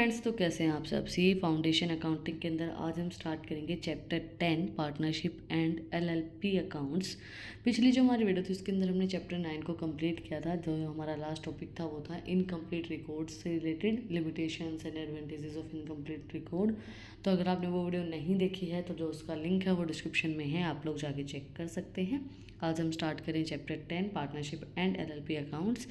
Friends, तो कैसे हैं आप सब। सी फाउंडेशन अकाउंटिंग के अंदर आज हम स्टार्ट करेंगे chapter 10 partnership and LLP accounts. पिछली जो हमारी वीडियो थी उसके अंदर हमने चैप्टर 9 को कंप्लीट किया था। जो हमारा लास्ट टॉपिक था वो था इनकम्प्लीट रिकॉर्ड्स से related limitations and advantages of incomplete record. तो अगर आपने वो वीडियो नहीं देखी है तो जो उसका लिंक है वो डिस्क्रिप्शन में है, आप लोग जाके चेक कर सकते हैं। आज हम स्टार्ट करें chapter 10 partnership and LLP accounts.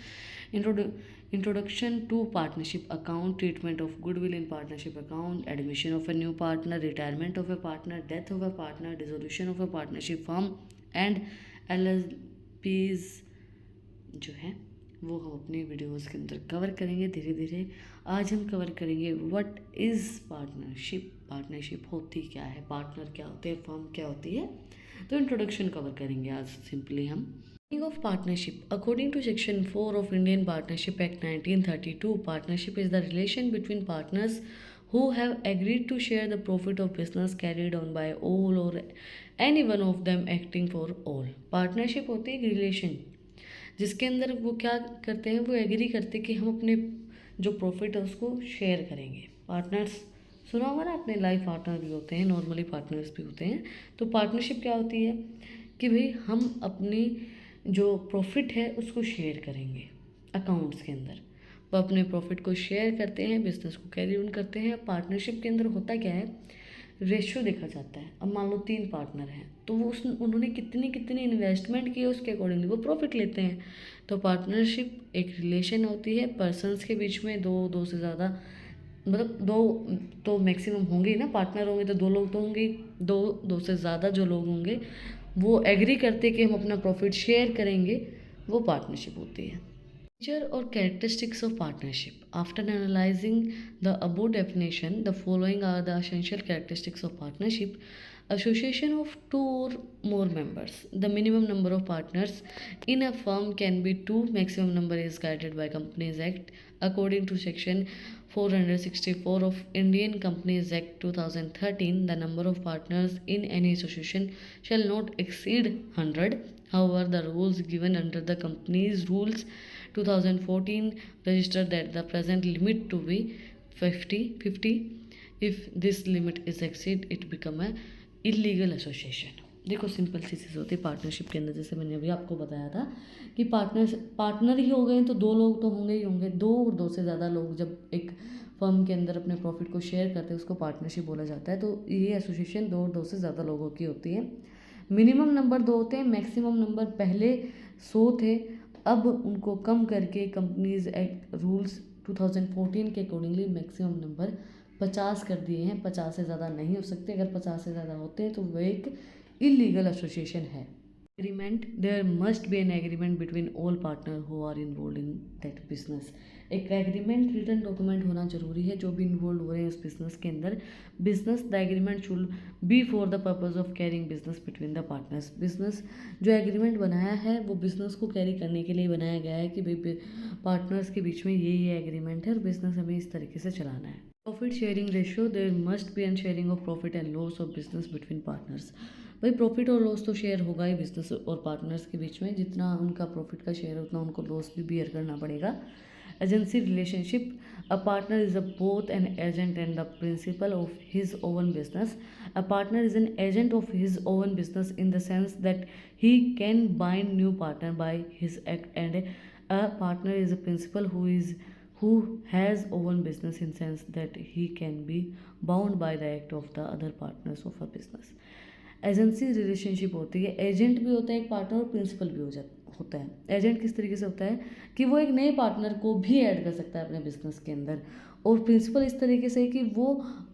Introduction to partnership account, treatment of goodwill in partnership account, admission of a new partner, retirement of a partner, death of a partner, dissolution of a partnership firm and LLPs जो है वो हम अपनी videos के अंदर cover करेंगे धीरे धीरे। आज हम कवर करेंगे व्हाट इज़ पार्टनरशिप, पार्टनरशिप होती क्या है, पार्टनर क्या होते हैं, फर्म क्या होती है। तो इंट्रोडक्शन कवर करेंगे आज सिंपली हम। Meaning of partnership. According to Section 4 of Indian Partnership Act 1932, partnership is the relation between partners who have agreed to share the profit of business carried on by all or any one of them acting for all. Partnership होती है एक relation जिसके अंदर वो क्या करते हैं, वो एग्री करते हैं कि हम अपने जो प्रॉफिट है उसको शेयर करेंगे। पार्टनर्स सुना होगा ना आपने, लाइफ पार्टनर भी होते हैं, नॉर्मली पार्टनर्स भी होते हैं। तो पार्टनरशिप क्या होती है कि भाई हम अपनी जो प्रॉफिट है उसको शेयर करेंगे अकाउंट्स के अंदर। वो अपने प्रॉफिट को शेयर करते हैं, बिजनेस को कैरी ऑन करते हैं। पार्टनरशिप के अंदर होता क्या है, रेशियो देखा जाता है। अब मान लो 3 पार्टनर हैं तो वो उन्होंने कितनी कितनी इन्वेस्टमेंट की है उसके अकॉर्डिंगली वो प्रॉफिट लेते हैं। तो पार्टनरशिप एक रिलेशन होती है पर्सनस के बीच में, दो से ज़्यादा, मतलब 2 तो मैक्सिमम होंगे ही ना, पार्टनर होंगे तो 2 लोग तो होंगे, 2 से ज़्यादा जो लोग होंगे वो एग्री करते कि हम अपना प्रॉफिट शेयर करेंगे, वो पार्टनरशिप होती है। नेचर और characteristics of partnership. After analysing the above definition, the following are the essential characteristics of partnership. Association of 2 or more members. The minimum number of partners in a firm can be 2. Maximum number is guided by Companies Act. According to Section 464 of Indian Companies Act 2013, the number of partners in any association shall not exceed 100. However, the rules given under the Companies Rules 2014 register that the present limit to be 50. If this limit is exceed, it become a illegal association. देखो simple सी चीज़ होती है partnership के अंदर, जैसे मैंने अभी आपको बताया था कि पार्टनर ही हो गए तो 2 लोग तो होंगे ही होंगे। 2 और 2 से ज़्यादा लोग जब एक फर्म के अंदर अपने प्रॉफिट को शेयर करते हैं उसको पार्टनरशिप बोला जाता है। तो ये एसोसिएशन 2 और 2 से ज़्यादा लोगों की होती है। मिनिमम नंबर 2 होते हैं, मैक्सिमम नंबर पहले 100 थे, अब उनको कम करके कंपनीज एक्ट रूल्स 2014 के अकॉर्डिंगली मैक्सिमम नंबर 50 कर दिए हैं। 50 से ज़्यादा नहीं हो सकते। अगर 50 से ज़्यादा होते हैं तो वह एक इलीगल एसोसिएशन है। Agreement, there must be an agreement between all partner who are involve in that business. एक एग्रीमेंट, रिटन डॉक्यूमेंट होना जरूरी है जो भी इन्वॉल्व हो रहे हैं उस बिजनेस के अंदर। Business, the agreement should be for the purpose of carrying business between the partners. Business जो एग्रीमेंट बनाया है वो बिजनेस को कैरी करने के लिए बनाया गया है कि भाई पार्टनर्स के बीच में ये एग्रीमेंट है और बिजनेस हमें इस तरीके से चलाना है। Profit sharing ratio, there must be an sharing of profit and loss of business between partners. भाई प्रॉफिट और लॉस तो शेयर होगा ही बिजनेस और पार्टनर्स के बीच में। जितना उनका प्रॉफिट का शेयर है उतना उनको लॉस भी बियर करना पड़ेगा। Agency relationship, a partner is a both an agent and the principal of his own business. A partner is an agent of his own business in the sense that he can bind new partner by his act and a partner is a principal who has own business in sense that he can be bound by the act of the other partners of a business. Agency relationship होती है, agent भी होता है एक partner और principal भी होता है। एजेंट किस तरीके से होता है कि वो एक नए पार्टनर को भी ऐड कर सकता है अपने बिजनेस के अंदर, और प्रिंसिपल इस तरीके से कि वो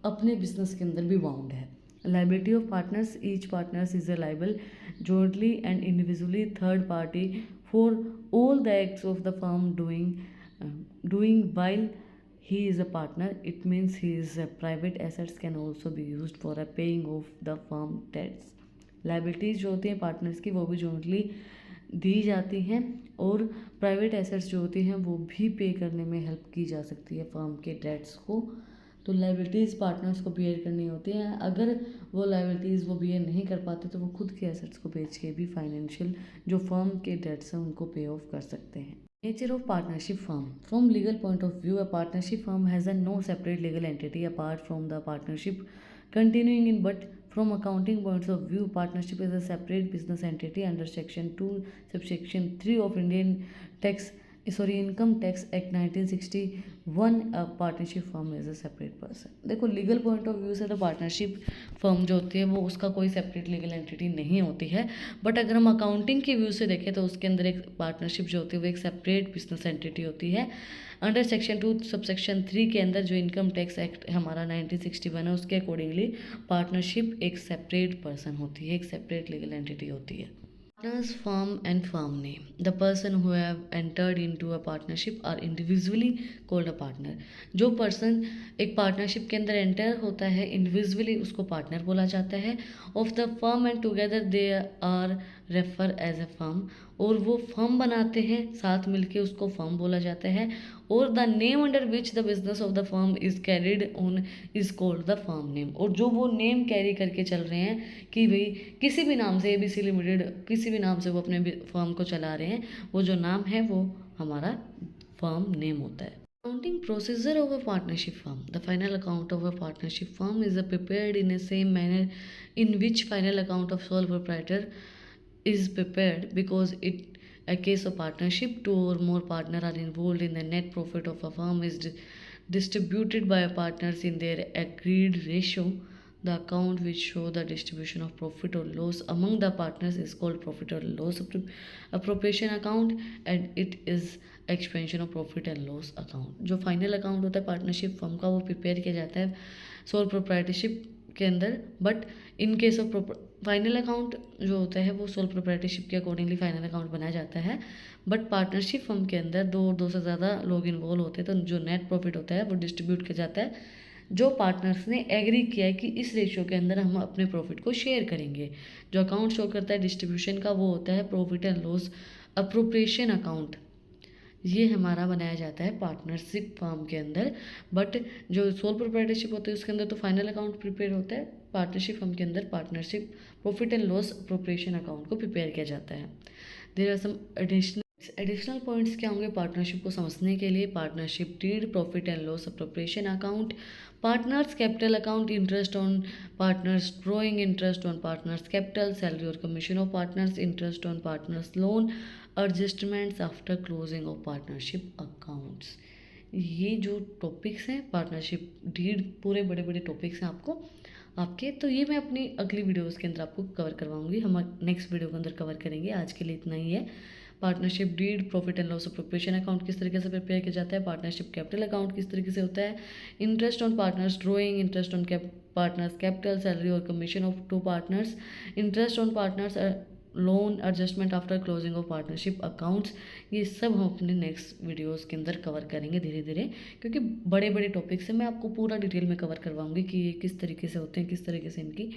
अपने बिजनेस के अंदर भी बाउंड है। Liability of partners, each partners is a liable jointly and individually third party for all the acts of the firm doing while he is a partner. It means his private assets can also be used for a paying of the firm debts. Liabilities जो होती हैं partners की वो भी jointly दी जाती हैं और private assets जो होती हैं वो भी पे करने में हेल्प की जा सकती है फर्म के डेट्स को। तो लाइबिलिटीज़ पार्टनर्स को बियर करनी होती हैं। अगर वो लाइबिलिटीज़ वो बियर नहीं कर पाते तो वो खुद के एसेट्स को बेच के भी फाइनेंशियल जो फर्म के डेट्स हैं उनको पे ऑफ कर सकते हैं। Nature of partnership firm. From legal point of view, a partnership firm has a no separate legal entity apart from the partnership continuing in, but from accounting points of view, partnership is a separate business entity under section 2 subsection 3 of Income Tax Act 1961. A partnership firm is a separate person. देखो legal point of view से तो partnership firm जो होती है वो उसका कोई separate legal entity नहीं होती है, बट अगर हम अकाउंटिंग के व्यू से देखें तो उसके अंदर एक पार्टनरशिप जो होती है वो एक सेपरेट बिजनेस एंटिटी होती है। अंडर सेक्शन 2 सबसेक्शन 3 के अंदर जो इनकम टैक्स एक्ट हमारा 1961 है उसके अकॉर्डिंगली पार्टनरशिप एक सेपरेट पर्सन होती है, एक सेपरेट लीगल एंटिटी होती है। Partners, firm and firm name. The person who have entered into a partnership are individually called a partner. जो पर्सन एक पार्टनरशिप के अंदर एंटर होता है इंडिविजुअली उसको पार्टनर बोला जाता है। Of the firm and together they are refer as a firm, और वो फर्म बनाते हैं साथ मिलके उसको फर्म बोला जाता है। और the name under which the business of the firm is carried on is called the firm name. और जो वो नेम कैरी करके चल रहे हैं कि भाई किसी भी नाम से ABC लिमिटेड किसी भी नाम से वो अपने फर्म को चला रहे हैं, वो जो नाम है वो हमारा फर्म नेम होता है। Accounting procedure of a partnership firm. The final account of a partnership firm is prepared in the same manner in which final account of sole proprietor is prepared, because a case of partnership, two or more partners are involved in the net profit of a firm is distributed by partners in their agreed ratio. The account which show the distribution of profit or loss among the partners is called profit or loss appropriation account, and it is expansion of profit and loss account. जो final account होता है partnership firm का वो prepare किया जाता है sole proprietorship के अंदर, but in case of final account जो होता है वो सोल प्रोप्राइटरशिप के अकॉर्डिंगली फाइनल अकाउंट बनाया जाता है। बट पार्टनरशिप फर्म के अंदर दो से ज़्यादा लोग इन्वॉल्व होते हैं तो जो नेट प्रॉफिट होता है वो डिस्ट्रीब्यूट किया जाता है। जो पार्टनर्स ने एग्री किया है कि इस रेशियो के अंदर हम अपने प्रॉफिट को शेयर करेंगे। जो अकाउंट शो करता है डिस्ट्रीब्यूशन का वो होता है profit and loss appropriation account. ये हमारा बनाया जाता है पार्टनरशिप फर्म के अंदर। बट जो सोल प्रोप्राइटरशिप होती है उसके अंदर तो फाइनल अकाउंट प्रिपेयर होता है। पार्टनरशिप फर्म के अंदर partnership profit and loss appropriation account को प्रिपेयर किया जाता है। There are some additional points क्या होंगे पार्टनरशिप को समझने के लिए। Partnership deed, profit and loss appropriation account, partners capital account, interest on partners drawing, interest on partners capital, salary और commission of partners, interest on partners loan, adjustments after closing of partnership accounts. ये जो topics हैं partnership deed पूरे बड़े बड़े topics हैं आपके, तो ये मैं अपनी अगली वीडियोस के अंदर आपको कवर करवाऊंगी। हम नेक्स्ट वीडियो के अंदर कवर करेंगे। आज के लिए इतना ही है। Partnership deed, profit and loss appropriation account किस तरीके से प्रिपेयर किया जाता है, पार्टनरशिप कैपिटल अकाउंट किस तरीके से होता है, interest on partners drawing, interest on partners capital, salary और commission of to partners, interest on partners loan, adjustment after closing of partnership accounts, ये सब हम अपने नेक्स्ट वीडियोस के अंदर कवर करेंगे धीरे धीरे, क्योंकि बड़े बड़े टॉपिक्स हैं। मैं आपको पूरा डिटेल में कवर करवाऊंगी कि ये किस तरीके से होते हैं, किस तरीके से इनकी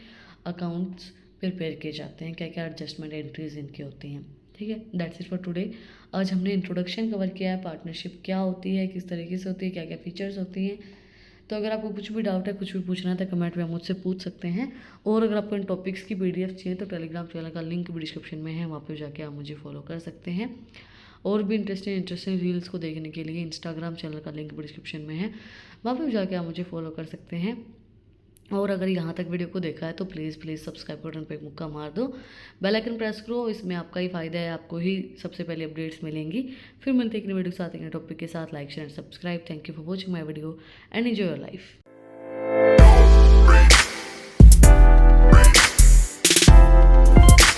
अकाउंट्स प्रिपेयर किए जाते हैं, क्या क्या एडजस्टमेंट एंट्रीज इनकी होती हैं। ठीक है, दैट्स इट फॉर टुडे। आज हमने इंट्रोडक्शन कवर किया है, पार्टनरशिप क्या होती है, किस तरीके से होती है, क्या क्या फीचर्स होती हैं। तो अगर आपको कुछ भी डाउट है, कुछ भी पूछना है तो कमेंट में मुझसे पूछ सकते हैं। और अगर आपको इन टॉपिक्स की PDF चाहिए तो टेलीग्राम चैनल का लिंक भी डिस्क्रिप्शन में है, वहाँ पे जाके आप मुझे फॉलो कर सकते हैं। और भी इंटरेस्टिंग रील्स को देखने के लिए इंस्टाग्राम चैनल का लिंक भी डिस्क्रिप्शन में है, वहाँ पे जाके आप मुझे फॉलो कर सकते हैं। और अगर यहाँ तक वीडियो को देखा है तो प्लीज़ सब्सक्राइब बटन पर एक मुक्का मार दो, बेल आइकन प्रेस करो, इसमें आपका ही फ़ायदा है, आपको ही सबसे पहले अपडेट्स मिलेंगी। फिर मिलते हैं एक नई वीडियो के साथ, एक नए टॉपिक के साथ। Like share and subscribe. Thank you for watching my video and enjoy your life.